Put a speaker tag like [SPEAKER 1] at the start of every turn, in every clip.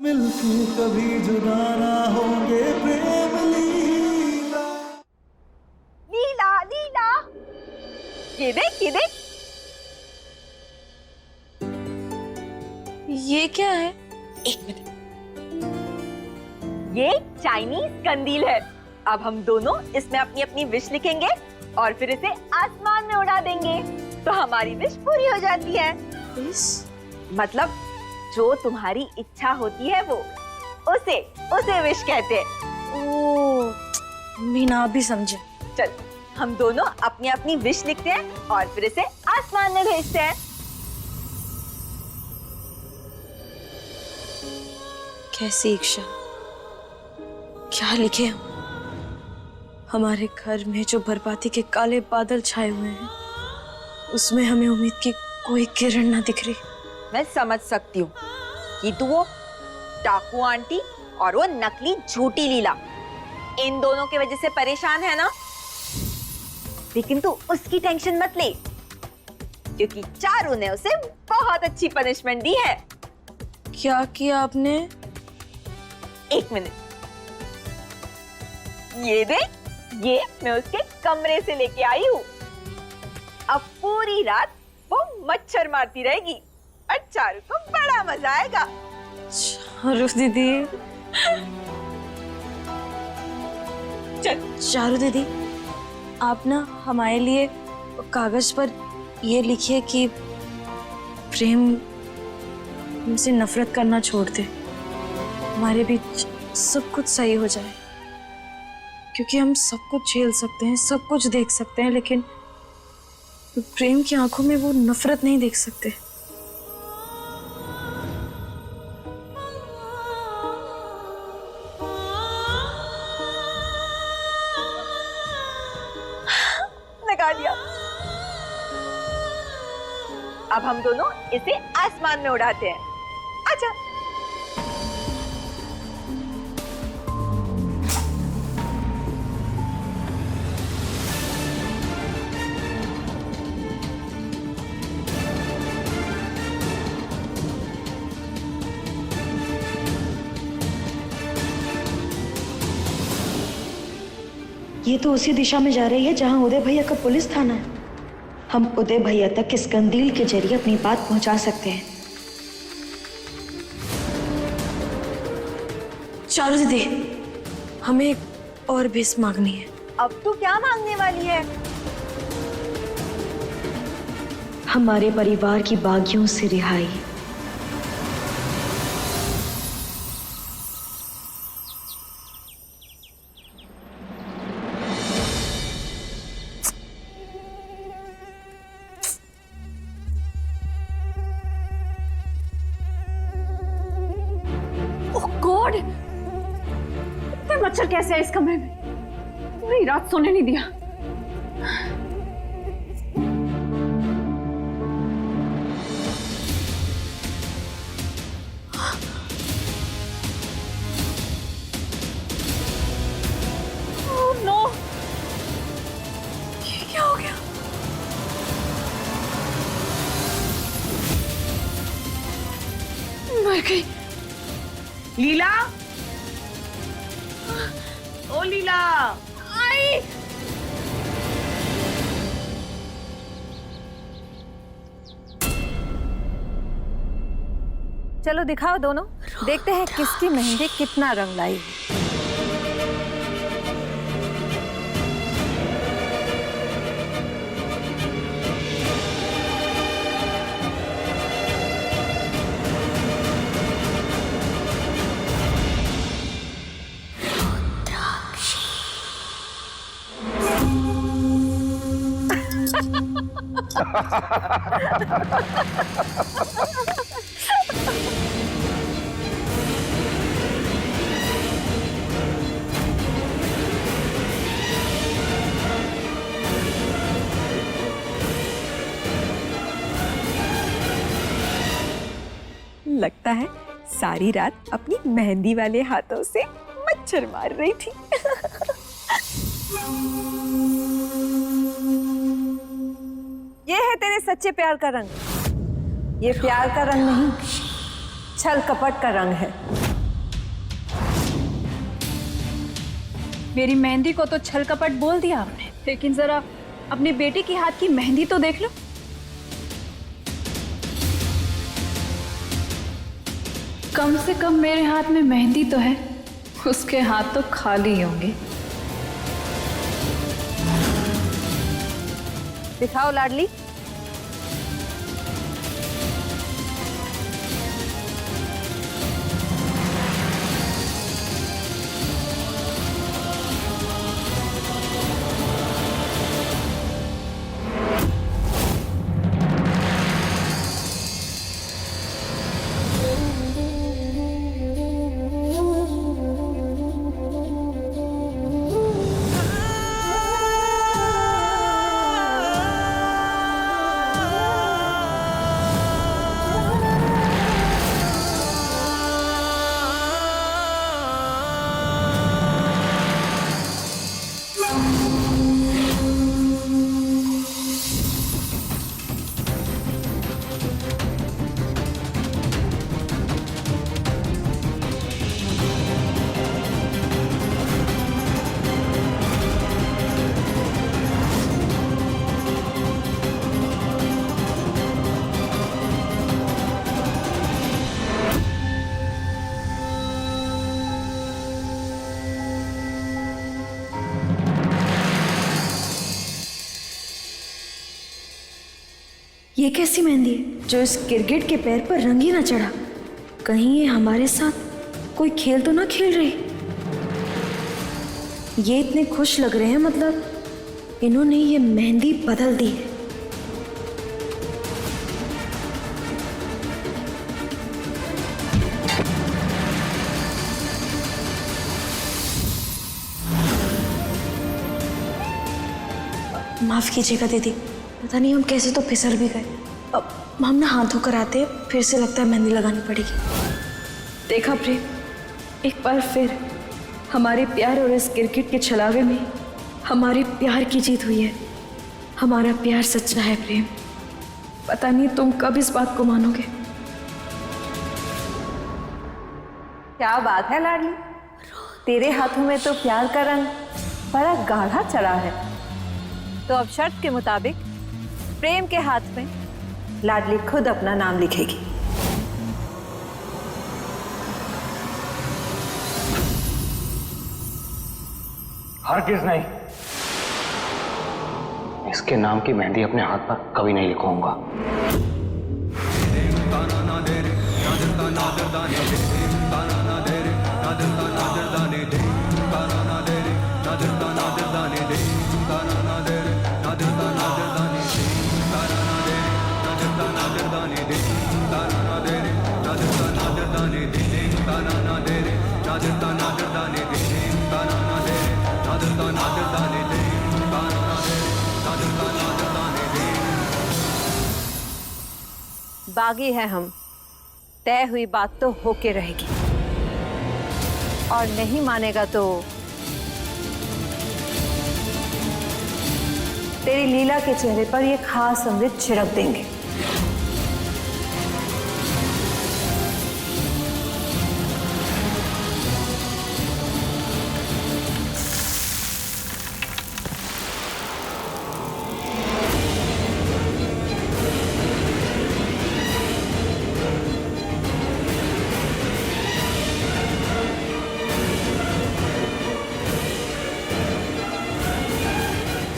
[SPEAKER 1] मिलके कभी जुदा ना होंगे प्रेम लीला।
[SPEAKER 2] लीला लीला, ये देख ये देख।
[SPEAKER 3] ये क्या है?
[SPEAKER 2] एक मिनट, ये चाइनीज कंदील है। अब हम दोनों इसमें अपनी अपनी विश लिखेंगे और फिर इसे आसमान में उड़ा देंगे तो हमारी विश पूरी हो जाती है।
[SPEAKER 3] विश?
[SPEAKER 2] मतलब जो तुम्हारी इच्छा होती है वो उसे उसे विश कहते हैं।
[SPEAKER 3] ओ, मीना आप भी समझे।
[SPEAKER 2] चल हम दोनों अपनी अपनी विश लिखते हैं और फिर इसे आसमान में भेजते हैं।
[SPEAKER 3] कैसी इच्छा? क्या लिखे हम? हमारे घर में जो बर्बादी के काले बादल छाए हुए हैं, उसमें हमें उम्मीद की कोई किरण ना दिख रही।
[SPEAKER 2] मैं समझ सकती हूँ कि तू वो डाकू आंटी और वो नकली झूठी लीला, इन दोनों की वजह से परेशान है ना, लेकिन तू उसकी टेंशन मत ले क्योंकि चारू ने उसे बहुत अच्छी पनिशमेंट दी है।
[SPEAKER 3] क्या किया आपने?
[SPEAKER 2] एक मिनट, ये देख, ये मैं उसके कमरे से लेके आई हूँ। अब पूरी रात वो मच्छर मारती रहेगी और चारू को बड़ा मजा आएगा।
[SPEAKER 3] चारू दीदी, चारू दीदी, आप ना हमारे लिए कागज पर ये लिखिए कि प्रेम हमसे नफरत करना छोड़ दे, हमारे बीच सब कुछ सही हो जाए। क्योंकि हम सब कुछ झेल सकते हैं, सब कुछ देख सकते हैं, लेकिन प्रेम की आंखों में वो नफरत नहीं देख सकते।
[SPEAKER 2] लगा दिया। अब हम दोनों इसे आसमान में उड़ाते हैं। आजा।
[SPEAKER 4] ये तो उसी दिशा में जा रही है जहां उदय भैया का पुलिस थाना है। हम उदय भैया तक इस कंदील के जरिए अपनी बात पहुंचा सकते हैं।
[SPEAKER 3] चारू दीदी, हमें एक और विश मांगनी है।
[SPEAKER 2] अब तू क्या मांगने वाली है?
[SPEAKER 4] हमारे परिवार की बागियों से रिहाई।
[SPEAKER 5] गॉड, इतने मच्छर कैसे है इस कमरे में? पूरी रात सोने नहीं दिया। ओह नो, ये क्या हो गया? मर गई।
[SPEAKER 2] लीला, ओ लीला,
[SPEAKER 5] आई।
[SPEAKER 6] चलो दिखाओ दोनों, देखते हैं किसकी मेहंदी कितना रंग लाई।
[SPEAKER 2] लगता है सारी रात अपनी मेहंदी वाले हाथों से मच्छर मार रही थी।
[SPEAKER 6] ये है तेरे सच्चे प्यार का रंग। ये प्यार का रंग नहीं, छल कपट का रंग है।
[SPEAKER 5] मेरी मेहंदी को तो छल कपट बोल दिया आपने, लेकिन जरा अपनी बेटी के हाथ की मेहंदी तो देख लो। कम से कम मेरे हाथ में मेहंदी तो है, उसके हाथ तो खाली ही होंगे।
[SPEAKER 6] दिखाओ लाडली।
[SPEAKER 4] ये कैसी मेहंदी है जो इस गिरगिट के पैर पर रंग ही ना चढ़ा? कहीं ये हमारे साथ कोई खेल तो ना खेल रही? ये इतने खुश लग रहे हैं, मतलब इन्होंने ये मेहंदी बदल दी है। माफ कीजिएगा दीदी, पता नहीं हम कैसे तो फिसल भी गए। अब हम ना हाथ धोकर आते हैं, फिर से लगता है मेहंदी लगानी पड़ेगी। देखा प्रेम, एक बार फिर हमारे प्यार और इस गिरगिट के छलावे में हमारे प्यार की जीत हुई है। हमारा प्यार सच्चा है प्रेम। पता नहीं तुम कब इस बात को मानोगे।
[SPEAKER 6] क्या बात है लाडली, तेरे हाथों में तो प्यार का रंग बड़ा गाढ़ा चढ़ा है। तो अब शर्त के मुताबिक प्रेम के हाथ में लाडली खुद अपना नाम लिखेगी।
[SPEAKER 7] हरगिज़ नहीं, इसके नाम की मेहंदी अपने हाथ पर कभी नहीं लिखवाऊंगा।
[SPEAKER 6] बागी है हम, तय हुई बात तो होके रहेगी, और नहीं मानेगा तो तेरी लीला के चेहरे पर ये खास अमृत छिड़क देंगे।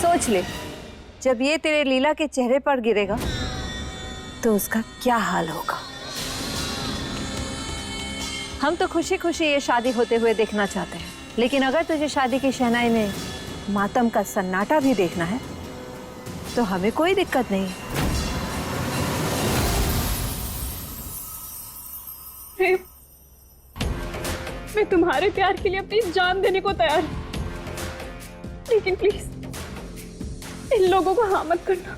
[SPEAKER 6] सोच ले, जब ये तेरे लीला के चेहरे पर गिरेगा तो उसका क्या हाल होगा। हम तो खुशी खुशी ये शादी होते हुए देखना चाहते हैं, लेकिन अगर तुझे शादी की शहनाई में मातम का सन्नाटा भी देखना है तो हमें कोई दिक्कत नहीं।
[SPEAKER 5] मैं तुम्हारे प्यार के लिए अपनी जान देने को तैयार हूं, लेकिन प्लीज इन लोगों को हाँ मत करना,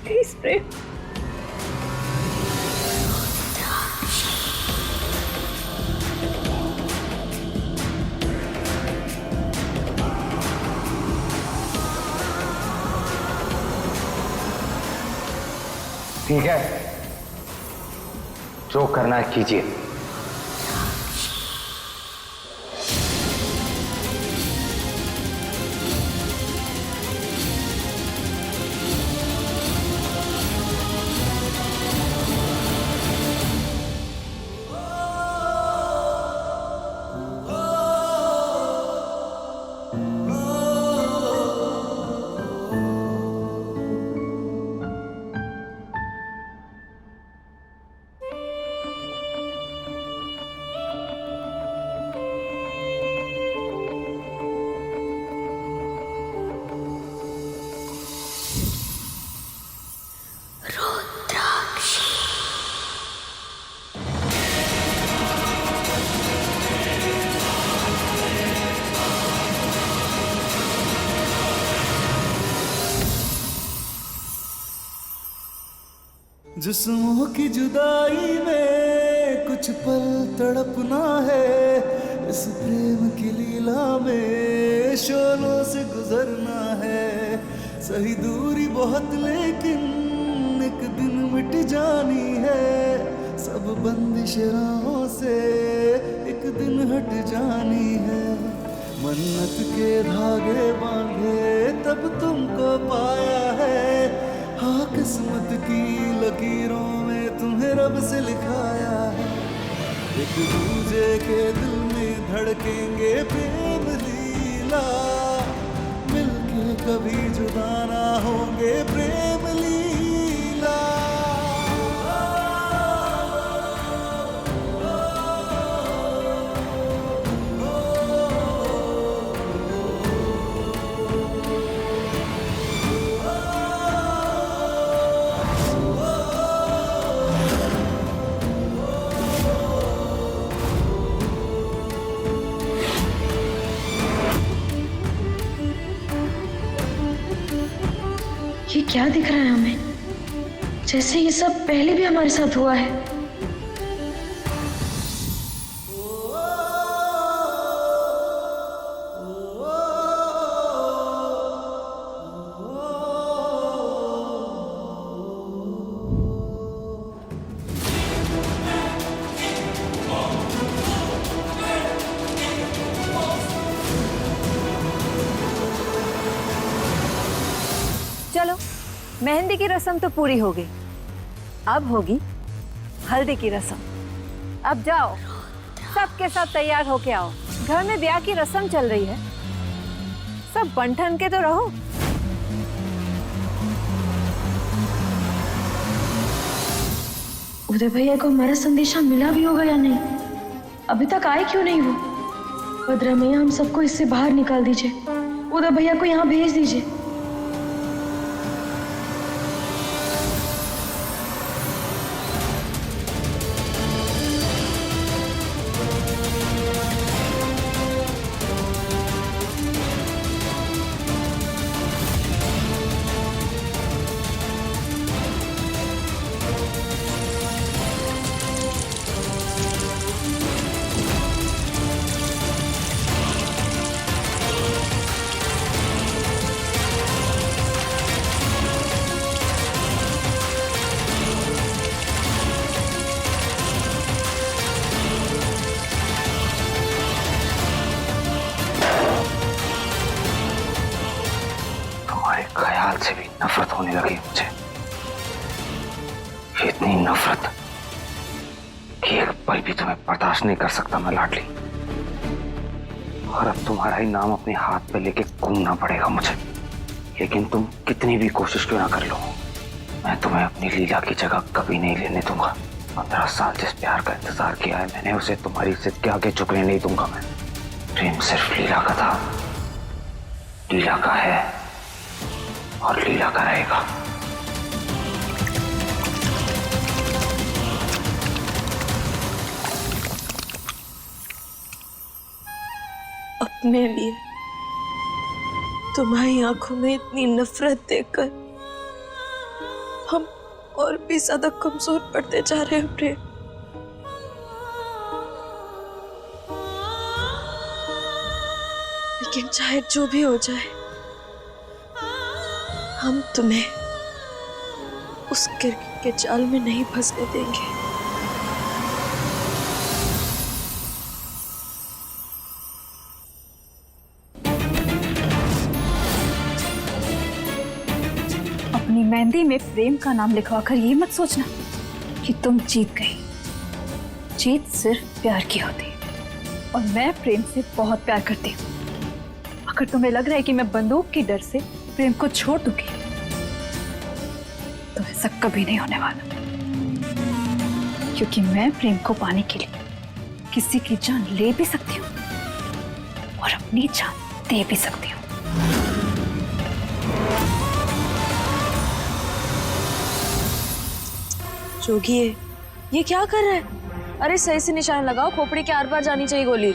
[SPEAKER 5] प्लीज प्रेम।
[SPEAKER 7] ठीक है, जो करना है कीजिए।
[SPEAKER 1] जिस्मों की जुदाई में कुछ पल तड़पना है, इस प्रेम की लीला में शोलों से गुजरना है। सही दूरी बहुत लेकिन एक दिन मिट जानी है, सब बंदिश राहों से एक दिन हट जानी है। मन्नत के धागे बांधे तब तुमको पाया है, हाँ किस्मत की लकीरों में तुम्हें रब से लिखाया है। एक दूजे के दिल में धड़केंगे प्रेम लीला, मिलके कभी जुदा ना होंगे प्रेम लीला।
[SPEAKER 4] ये क्या दिख रहा है हमें? जैसे ये सब पहले भी हमारे साथ हुआ है।
[SPEAKER 6] चलो, मेहंदी की रस्म तो पूरी हो गई, अब होगी हल्दी की रस्म। अब जाओ, सबके सब तैयार होके आओ, घर में ब्याह की रस्म चल रही है, सब बन ठन के तो रहो।
[SPEAKER 4] उदय भैया को हमारा संदेशा मिला भी होगा या नहीं? अभी तक आए क्यों नहीं वो? भद्रा मैया, हम सबको इससे बाहर निकाल दीजिए, उदय भैया को यहाँ भेज दीजिए।
[SPEAKER 7] ख्याल से भी नफरत होने लगी मुझे, इतनी नफरत कि एक पल भी तुम्हें बर्दाश्त नहीं कर सकता मैं लाडली। और अब तुम्हारा ही नाम अपने हाथ पे लेके घूमना पड़ेगा मुझे, लेकिन तुम कितनी भी कोशिश क्यों ना कर लो, मैं तुम्हें अपनी लीला की जगह कभी नहीं लेने दूंगा। 15 साल जिस प्यार का इंतजार किया है मैंने, उसे तुम्हारी जिद के आगे झुकने नहीं दूंगा मैं। प्रेम सिर्फ लीला का था, लीला का है और लीला का रहेगा।
[SPEAKER 3] अपने लिए तुम्हारी आंखों में इतनी नफरत देखकर हम और भी ज्यादा कमजोर पड़ते जा रहे हैं प्रेम। लेकिन चाहे जो भी हो जाए, हम तुम्हें उस गिरगिट के जाल में नहीं फंसने देंगे।
[SPEAKER 5] अपनी मेहंदी में प्रेम का नाम लिखवाकर ये मत सोचना कि तुम जीत गई। जीत सिर्फ प्यार की होती है और मैं प्रेम से बहुत प्यार करती हूँ। अगर तुम्हें लग रहा है कि मैं बंदूक के डर से प्रेम को छोड़ दूंगी तो ऐसा कभी नहीं होने वाला, क्योंकि मैं प्रेम को पाने के लिए किसी की जान ले भी सकती हूँ और अपनी जान दे भी सकती हूँ।
[SPEAKER 3] जोगी ये क्या कर रहा है? अरे सही से निशान लगाओ, खोपड़ी के आर पार जानी चाहिए गोली।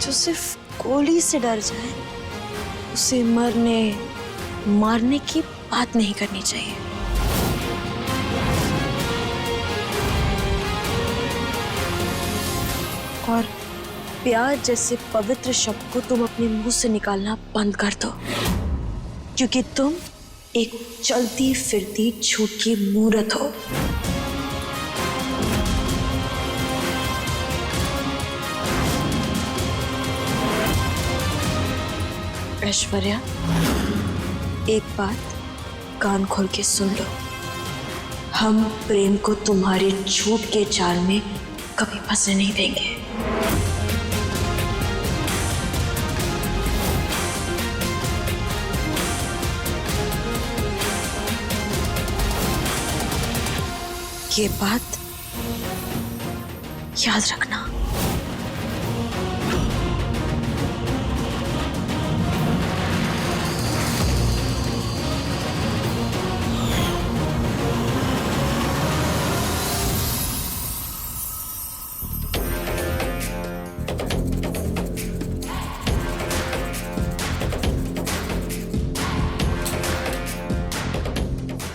[SPEAKER 3] जो सिर्फ गोली से डर जाए उसे मरने मारने की बात नहीं करनी चाहिए। और प्यार जैसे पवित्र शब्द को तुम अपने मुंह से निकालना बंद कर दो, क्योंकि तुम एक चलती फिरती झूठ की मूर्त हो। ऐश्वर्या, एक बात कान खोल के सुन लो, हम प्रेम को तुम्हारे झूठ के जाल में कभी फंसने नहीं देंगे। ये बात याद रखना।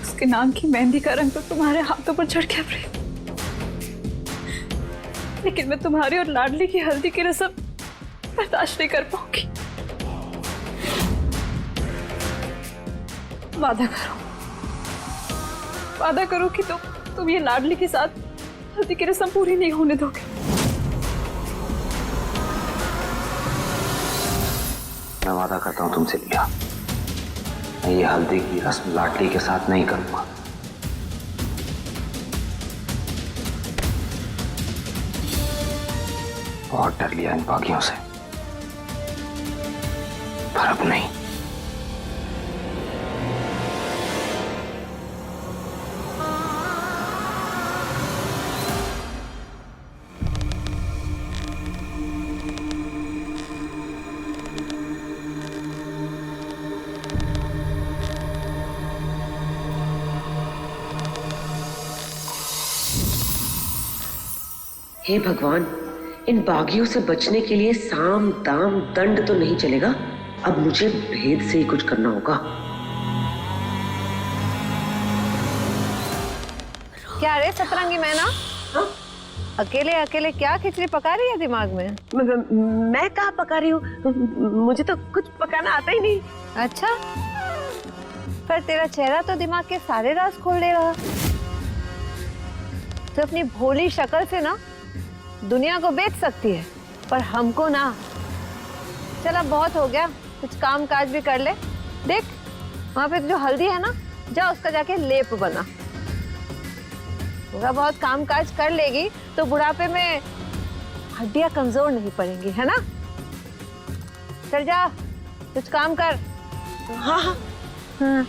[SPEAKER 5] उसके नाम की मेहंदी का रंग तो तुम्हारे हाथों पर चढ़ गया प्रेम, लेकिन मैं तुम्हारी और लाडली की हल्दी की रस्म बर्दाश्त नहीं कर पाऊंगी। वादा करो कि तुम ये लाडली के साथ हल्दी की रस्म पूरी नहीं होने दोगे।
[SPEAKER 7] मैं वादा करता हूं तुमसे लिया, मैं ये हल्दी की रस्म लाडली के साथ नहीं करूंगा। बहुत डर लिया इन बागियों से, पर अब नहीं।
[SPEAKER 8] हे भगवान, इन बागियों से बचने के लिए साम दाम दंड तो नहीं चलेगा। अब मुझे भेद से ही कुछ करना होगा।
[SPEAKER 6] क्या रे सतरंगी मैना,
[SPEAKER 8] हाँ?
[SPEAKER 6] अकेले अकेले क्या खिचड़ी पका रही है दिमाग में?
[SPEAKER 8] मैं कहाँ पका रही हूँ, मुझे तो कुछ पकाना आता ही नहीं।
[SPEAKER 6] अच्छा, पर तेरा चेहरा तो दिमाग के सारे राज खोल दे रहा। तो अपनी भोली शक्ल से ना दुनिया को बेच सकती है, पर हमको ना। चल अब बहुत हो गया, कुछ काम काज भी कर ले। देख वहां पे जो हल्दी है ना, जा उसका जाके लेप बना। थोड़ा बहुत काम काज कर लेगी तो बुढ़ापे में हड्डियां कमजोर नहीं पड़ेंगी, है ना? चल जा, कुछ काम कर।
[SPEAKER 8] हाँ हाँ
[SPEAKER 6] हाँ।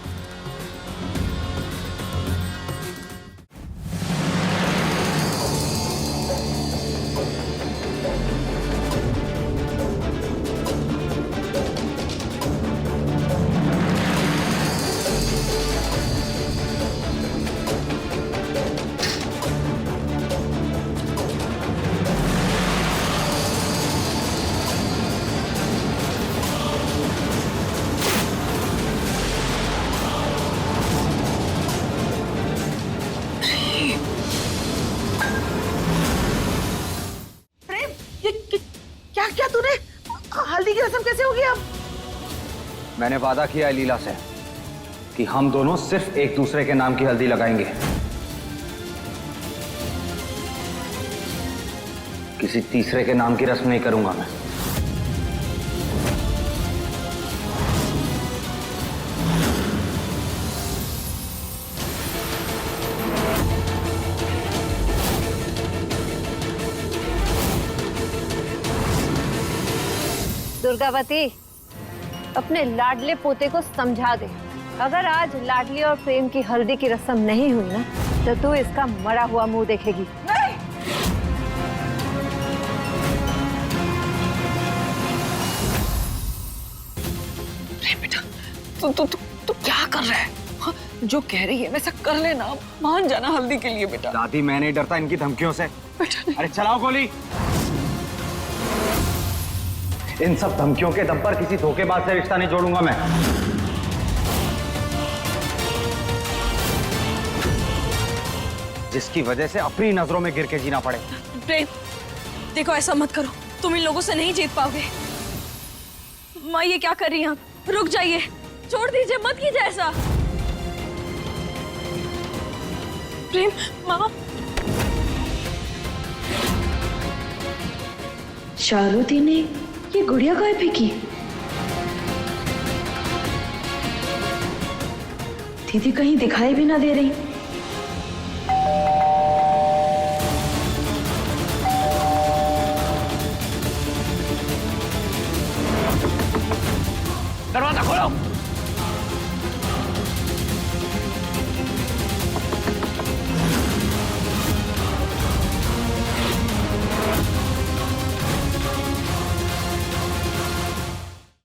[SPEAKER 8] क्या तूने, हल्दी की रस्म कैसे होगी अब?
[SPEAKER 7] मैंने वादा किया है लीला से कि हम दोनों सिर्फ एक दूसरे के नाम की हल्दी लगाएंगे। किसी तीसरे के नाम की रस्म नहीं करूंगा मैं।
[SPEAKER 6] दुर्गावती, अपने लाडले पोते को समझा दे, अगर आज लाडली और प्रेम की हल्दी की रस्म नहीं हुई ना, तो तू इसका मरा हुआ मुंह देखेगी।
[SPEAKER 3] बेटा, तू क्या कर रहा है? हाँ, जो कह रही है वैसा कर लेना, मान जाना हल्दी के लिए बेटा।
[SPEAKER 7] दादी, मैं नहीं डरता इनकी धमकियों से।
[SPEAKER 3] बेटा
[SPEAKER 7] अरे चलाओ गोली। इन सब धमकियों के दम पर किसी धोखेबाज से रिश्ता नहीं जोड़ूंगा मैं। जिसकी वजह से अपनी नजरों में गिर के जीना पड़े।
[SPEAKER 3] प्रेम देखो, ऐसा मत करो, तुम इन लोगों से नहीं जीत पाओगे। माँ ये क्या कर रही हैं आप? रुक जाइए, छोड़ दीजिए, मत कीजिए ऐसा। प्रेम, माँ।
[SPEAKER 4] शालू ने ये गुड़िया गायब भी की। दीदी कहीं दिखाई भी ना दे रही।
[SPEAKER 7] दरवाजा खोलो।